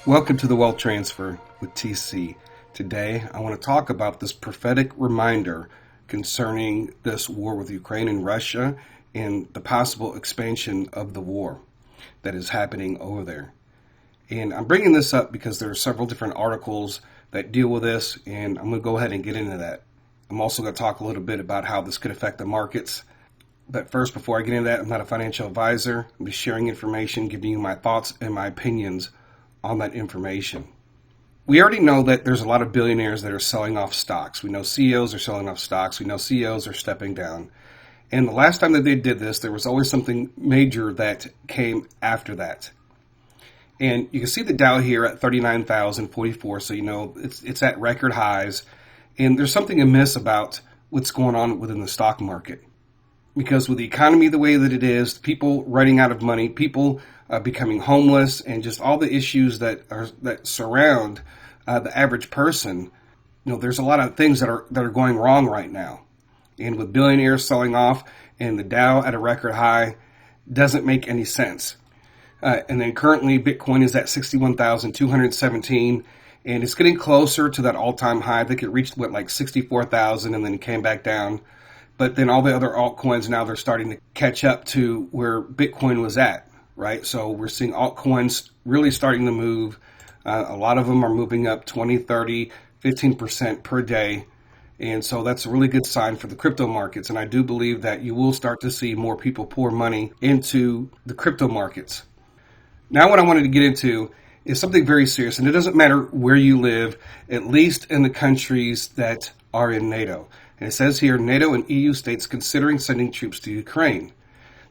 Welcome to the Wealth Transfer with TC. Today, I want to talk about this prophetic reminder concerning this war with Ukraine and Russia and the possible expansion of the war that is happening over there. And I'm bringing this up because there are several different articles that deal with this, and I'm going to go ahead and get into that. I'm also going to talk a little bit about how this could affect the markets. But first, before I get into that, I'm not a financial advisor. I'm just sharing information, giving you my thoughts and my opinions on that information. We already know that there's a lot of billionaires that are selling off stocks. We know CEOs are selling off stocks. We know CEOs are stepping down. And the last time that they did this, there was always something major that came after that. And you can see the Dow here at 39,044, so you know it's at record highs. And there's something amiss about what's going on within the stock market. Because with the economy the way that it is, people running out of money, people becoming homeless, and just all the issues that surround the average person, there's a lot of things that are going wrong right now. And with billionaires selling off and the Dow at a record high, doesn't make any sense. And then currently Bitcoin is at 61,217, and it's getting closer to that all-time high. I think it reached 64,000, and then it came back down. But then all the other altcoins now, they're starting to catch up to where Bitcoin was at, right? So we're seeing altcoins really starting to move. A lot of them are moving up 20, 30, 15% per day. And so that's a really good sign for the crypto markets. And I do believe that you will start to see more people pour money into the crypto markets. Now what I wanted to get into is something very serious. And it doesn't matter where you live, at least in the countries that are in NATO. And it says here, NATO and EU states considering sending troops to Ukraine.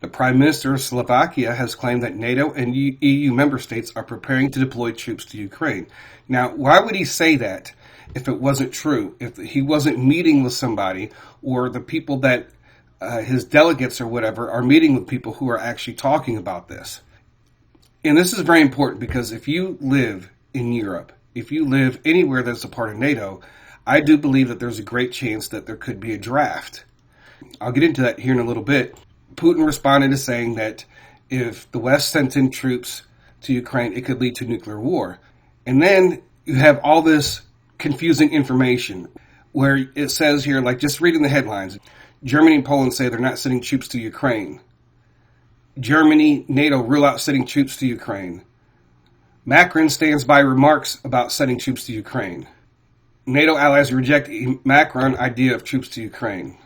The Prime Minister of Slovakia has claimed that NATO and EU member states are preparing to deploy troops to Ukraine. Now, why would he say that if it wasn't true? If he wasn't meeting with somebody, or the people that his delegates or whatever are meeting with people who are actually talking about this. And this is very important because if you live in Europe, if you live anywhere that's a part of NATO, I do believe that there's a great chance that there could be a draft. I'll get into that here in a little bit. Putin responded to saying that if the West sent in troops to Ukraine, it could lead to nuclear war. And then you have all this confusing information where it says here, just reading the headlines, Germany and Poland say they're not sending troops to Ukraine. Germany, NATO rule out sending troops to Ukraine. Macron stands by remarks about sending troops to Ukraine. NATO allies reject Macron idea of troops to Ukraine.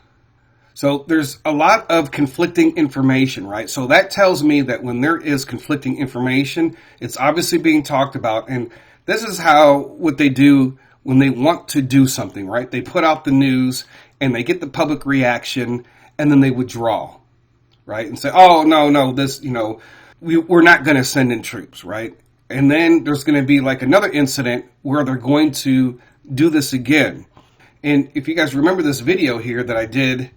So there's a lot of conflicting information, right? So that tells me that when there is conflicting information, it's obviously being talked about. And this is what they do when they want to do something, right? They put out the news and they get the public reaction and then they withdraw, right? And say, oh, no, we're not going to send in troops, right? And then there's going to be another incident where they're going to do this again. And if you guys remember this video here that I did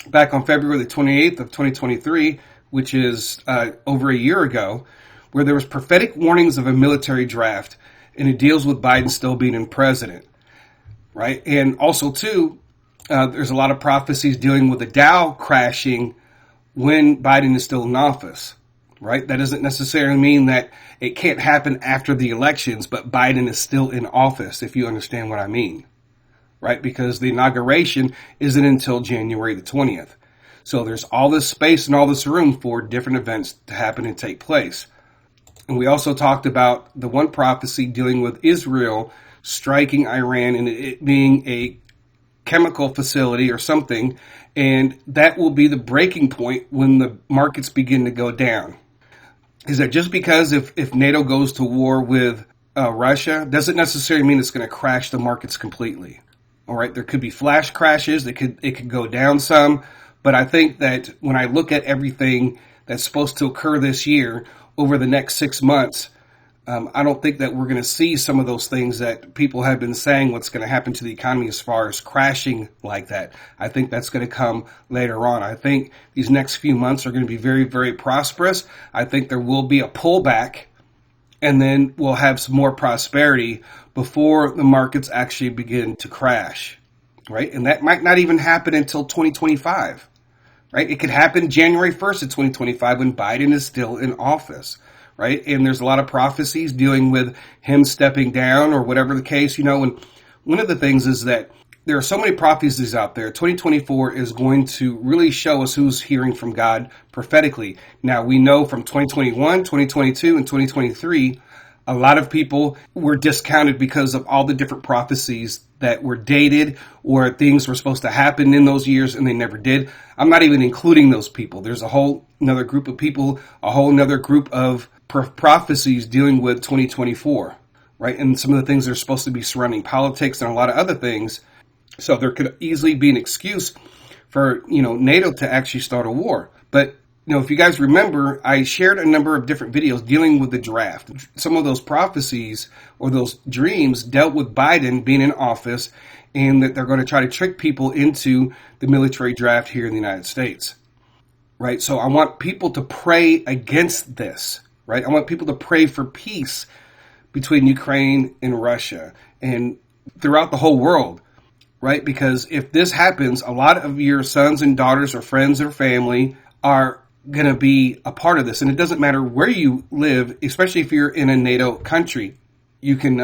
back on February the 28th of 2023, which is over a year ago, where there was prophetic warnings of a military draft, and it deals with Biden still being in president, right? And also, too, there's a lot of prophecies dealing with the Dow crashing when Biden is still in office, right? That doesn't necessarily mean that it can't happen after the elections, but Biden is still in office, if you understand what I mean, right? Because the inauguration isn't until January the 20th. So there's all this space and all this room for different events to happen and take place. And we also talked about the one prophecy dealing with Israel striking Iran and it being a chemical facility or something, and that will be the breaking point when the markets begin to go down. Is that just because if NATO goes to war with Russia, doesn't necessarily mean it's going to crash the markets completely. All right, there could be flash crashes. It could go down some. But I think that when I look at everything that's supposed to occur this year over the next 6 months, I don't think that we're going to see some of those things that people have been saying what's going to happen to the economy as far as crashing like that. I think that's going to come later on. I think these next few months are going to be very, very prosperous. I think there will be a pullback, and then we'll have some more prosperity before the markets actually begin to crash, right? And that might not even happen until 2025, right? It could happen January 1st of 2025 when Biden is still in office. right? And there's a lot of prophecies dealing with him stepping down or whatever the case, and one of the things is that there are so many prophecies out there. 2024 is going to really show us who's hearing from God prophetically. Now, we know from 2021, 2022, and 2023, a lot of people were discounted because of all the different prophecies that were dated or things were supposed to happen in those years and they never did. I'm not even including those people. There's a whole another group of people, a whole another group of prophecies dealing with 2024, right? And some of the things that are supposed to be surrounding politics and a lot of other things. So there could easily be an excuse for, NATO to actually start a war. But, if you guys remember, I shared a number of different videos dealing with the draft. Some of those prophecies or those dreams dealt with Biden being in office and that they're going to try to trick people into the military draft here in the United States, right? So I want people to pray against this, right? I want people to pray for peace between Ukraine and Russia and throughout the whole world. Right? Because if this happens, a lot of your sons and daughters or friends or family are going to be a part of this. And it doesn't matter where you live, especially if you're in a NATO country. You can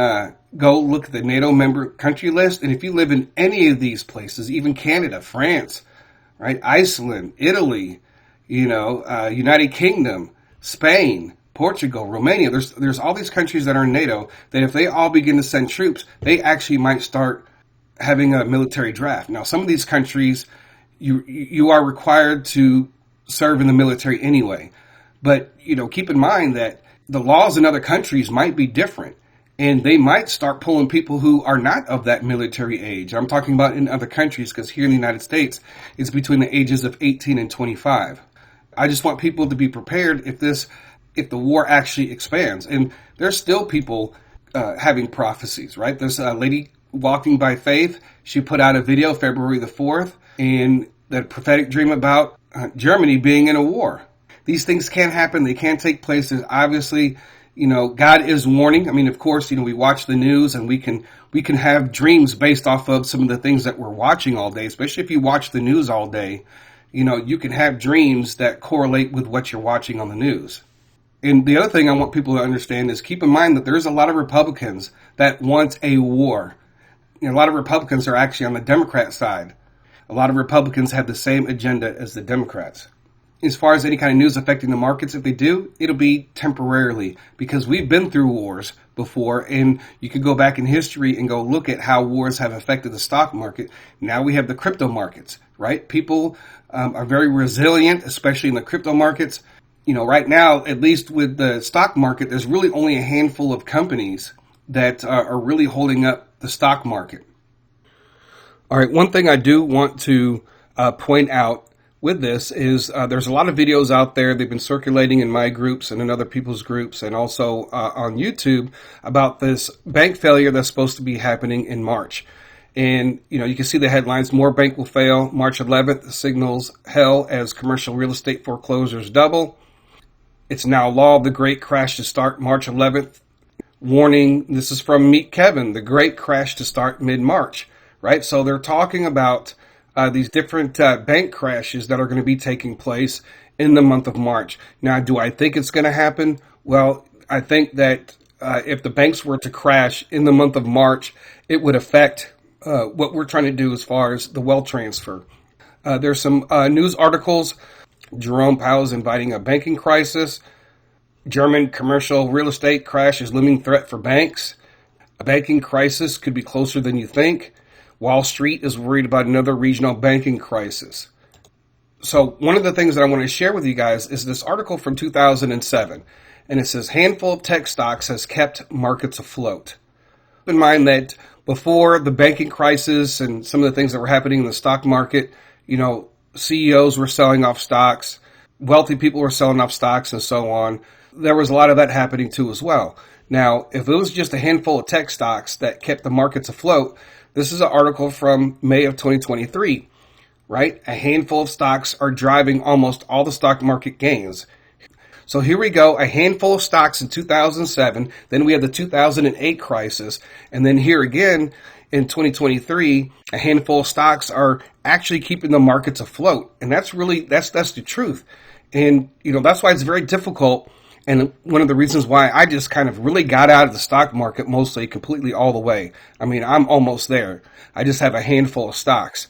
go look at the NATO member country list. And if you live in any of these places, even Canada, France, right? Iceland, Italy, United Kingdom, Spain, Portugal, Romania, there's all these countries that are in NATO that if they all begin to send troops, they actually might start having a military draft. Now, some of these countries, you are required to serve in the military anyway. But, keep in mind that the laws in other countries might be different. And they might start pulling people who are not of that military age. I'm talking about in other countries because here in the United States, it's between the ages of 18 and 25. I just want people to be prepared if the war actually expands. And there's still people having prophecies, right? There's a lady Walking by Faith. She put out a video February the 4th and that prophetic dream about Germany being in a war. These things can't happen. They can't take place. There's obviously, God is warning. I mean, of course, we watch the news and we can have dreams based off of some of the things that we're watching all day, especially if you watch the news all day. You can have dreams that correlate with what you're watching on the news. And the other thing I want people to understand is keep in mind that there's a lot of Republicans that want a war. A lot of Republicans are actually on the Democrat side. A lot of Republicans have the same agenda as the Democrats. As far as any kind of news affecting the markets, if they do, it'll be temporarily because we've been through wars before and you could go back in history and go look at how wars have affected the stock market. Now we have the crypto markets, right? People are very resilient, especially in the crypto markets. Right now, at least with the stock market, there's really only a handful of companies that are really holding up the stock market. All right, one thing I do want to point out with this is there's a lot of videos out there. They've been circulating in my groups and in other people's groups and also on YouTube about this bank failure that's supposed to be happening in March. And, you can see the headlines, more bank will fail. March 11th signals hell as commercial real estate foreclosures double. It's now law the great crash to start March 11th. Warning, this is from Meet Kevin, the great crash to start mid-March, right? So they're talking about these different bank crashes that are going to be taking place in the month of March. Now, do I think it's going to happen? Well, I think that if the banks were to crash in the month of March, it would affect what we're trying to do as far as the wealth transfer. There's some news articles. Jerome Powell is inviting a banking crisis. German commercial real estate crash is looming threat for banks. A banking crisis could be closer than you think. Wall Street is worried about another regional banking crisis. So one of the things that I want to share with you guys is this article from 2007. And it says, handful of tech stocks has kept markets afloat. Keep in mind that before the banking crisis and some of the things that were happening in the stock market, CEOs were selling off stocks. Wealthy people were selling off stocks and so on. There was a lot of that happening too as well. Now, if it was just a handful of tech stocks that kept the markets afloat, this is an article from May of 2023, right? A handful of stocks are driving almost all the stock market gains. So here we go, a handful of stocks in 2007, then we had the 2008 crisis, and then here again in 2023, a handful of stocks are actually keeping the markets afloat. And that's the truth. And, that's why it's very difficult And one of the reasons why I just kind of really got out of the stock market mostly, completely all the way. I mean, I'm almost there. I just have a handful of stocks.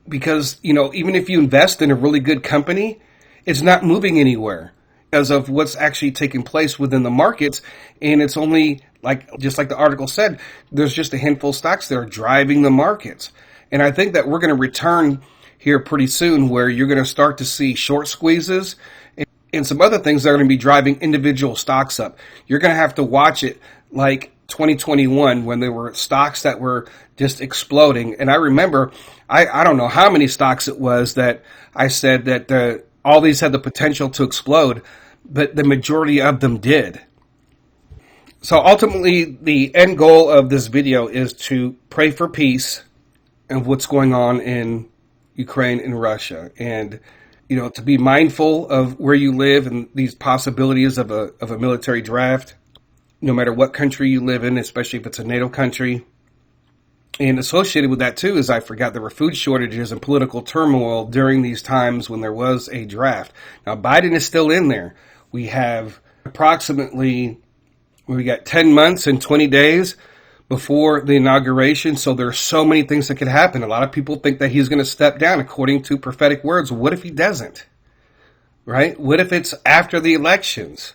Because, even if you invest in a really good company, it's not moving anywhere because of what's actually taking place within the markets. And it's only just like the article said, there's just a handful of stocks that are driving the markets. And I think that we're going to return here pretty soon where you're going to start to see short squeezes and some other things that are going to be driving individual stocks up. You're going to have to watch it like 2021 when there were stocks that were just exploding. And I remember, I don't know how many stocks it was that I said that all these had the potential to explode, but the majority of them did. So ultimately, the end goal of this video is to pray for peace and what's going on in Ukraine and Russia. And to be mindful of where you live and these possibilities of a military draft, no matter what country you live in, especially if it's a NATO country. And associated with that, too, is I forgot there were food shortages and political turmoil during these times when there was a draft. Now, Biden is still in there. We have we got 10 months and 20 days before the inauguration, so there's so many things that could happen. A lot of people think that he's going to step down according to prophetic words. What if he doesn't? Right? What if it's after the elections?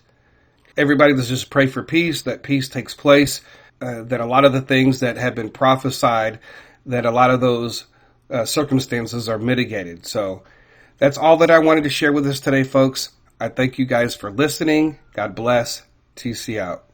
Everybody, let's just pray for peace, that peace takes place, that a lot of the things that have been prophesied, that a lot of those circumstances are mitigated. So that's all that I wanted to share with us today, folks. I thank you guys for listening. God bless. TC out.